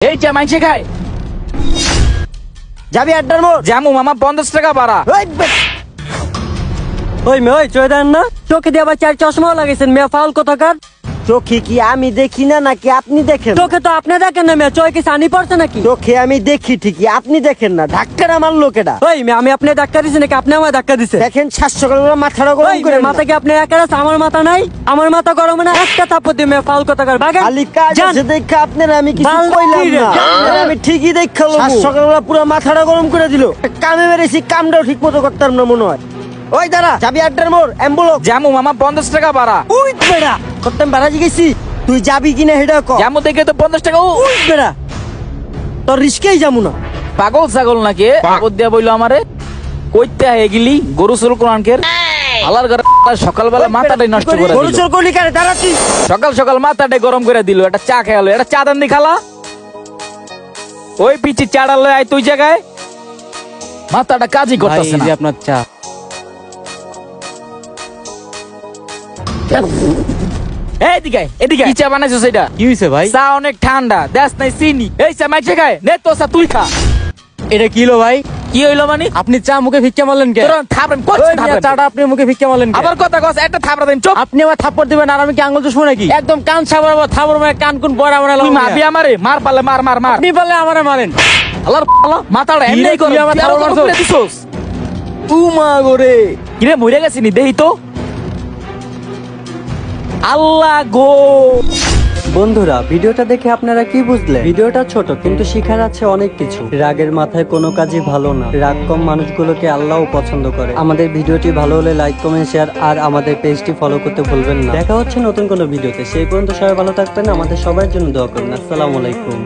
এই চা মাইছে খায় যাবি আড্ডার মোড় জামু মামা 50 টাকা ভাড়া। ওই মে ওই চয়ে দেন না চোখে দিয়ে আবার 4 চশমাও লাগাইছেন মেয়ে ফাউল কোথাকার। চোখে কি আমি দেখি না নাকি আপনি দেখেন? চোখে তো আপনি দেখেন না মেয়ে, চোখে কি সানি পড়ছে নাকি? চোখে আমি দেখি ঠিকই, আপনি দেখেন না। ধাক্কাটা মারলো কেডা? ওই মেয়ে আমি আপনি ধাক্কা দিছি নাকি আপনি আমায় ধাক্কা দিছে? দেখেন 7 সকালবেলা মাথাটা গরম করে মাথা কি আপনি একা আছে? আমার মাথা নাই, আমার মাথা গরম না। একটা থাপ্পড় দিয়ে মেয়ে ফাউল কোথাকার ভাগেন। খালি কাজ আছে দেখা আপনারা আমি কিছু কইলাম না, আমি ঠিকই দেখালো। 7 সকালবেলা পুরো মাথাটা গরম করে দিল। কামে মেরেছি, কামটাও ঠিক মতো করতাম না মনে হয়। ওই দাঁড়া, যাবি আড্ডার মোড় অ্যাম্বুলেন্স। জামু মামা 50 টাকা ভাড়া। উই বেড়া করতাম বাড়াজি গেছি, তুই যাবি কিনা হেডা ক। জামু থেকে তো 50 টাকা। উই বেড়া তোর রিস্কেই যামু না। পাগল ছাগল নাকি? পাগল দিয়া বইলো আমারে কইতে হয়ে গেলি গরু চুর কোরআনকের আলার ঘরে সকালবেলা মাথাটাই নষ্ট করে দিল। গরু চোর করলি কারে? দাঁড়া তুই। সকাল সকাল মাথাটাই গরম করে দিল। একটা চা খেয়ালো, একটা চা দান দি খালা। ওই পিচি চাড়া লয় আয় তুই জায়গায়, মাথাটা কাজই করতেছে না। আপনার চা। এদিকে এদিকে কি চা বানাইছো সেটা? কি হইছে ভাই? চা অনেক ঠান্ডা, দেশ নাই চিনি। এই চা মাইছে খায় নে তো চা তুই খা। এটা কি হলো ভাই? কি হইলো মানে? আপনি চা মুখে ভিক্ষা মারলেন কে? তোর থাপড়েন কোচ ওই মিয়া, থাপড়েন। চাটা আপনি মুখে ভিক্ষা মারলেন কে? আবার কথা কস, একটা থাপড়া দেন চুপ। আপনি আমার থাপ্পড় দিবেন আর আমি কি আঙ্গুল চুষবো নাকি? একদম কান সাবরাবো, থাপড় মানে কান কোন বড় বড় তুই মারবি আমারে? মার পালে মার মার মার। আপনি বললে আমারে মারেন। আল্লাহর আল্লাহ মাথাটা কি রে, এমনি করে তুই আমার থাপড় মারছো? দিছস। উমা গোরে কিরে মরে গেছিস নি দেহি তো। আল্লাহ গো। বন্ধুরা ভিডিওটা দেখে আপনারা কি বুঝলেন? ভিডিওটা ছোট কিন্তু শিখার আছে অনেক কিছু। রাগের মাথায় কোনো কাজই ভালো না। রাগ কম মানুষগুলোকে আল্লাহও পছন্দ করে। আমাদের ভিডিওটি ভালো হলে লাইক কমেন্ট শেয়ার আর আমাদের পেজটি ফলো করতে ভুলবেন না। দেখা হচ্ছে নতুন কোনো ভিডিওতে। সেই পর্যন্ত সবাই ভালো থাকবেন, আমাদের সবার জন্য দোয়া করবেন। আসসালামু আলাইকুম।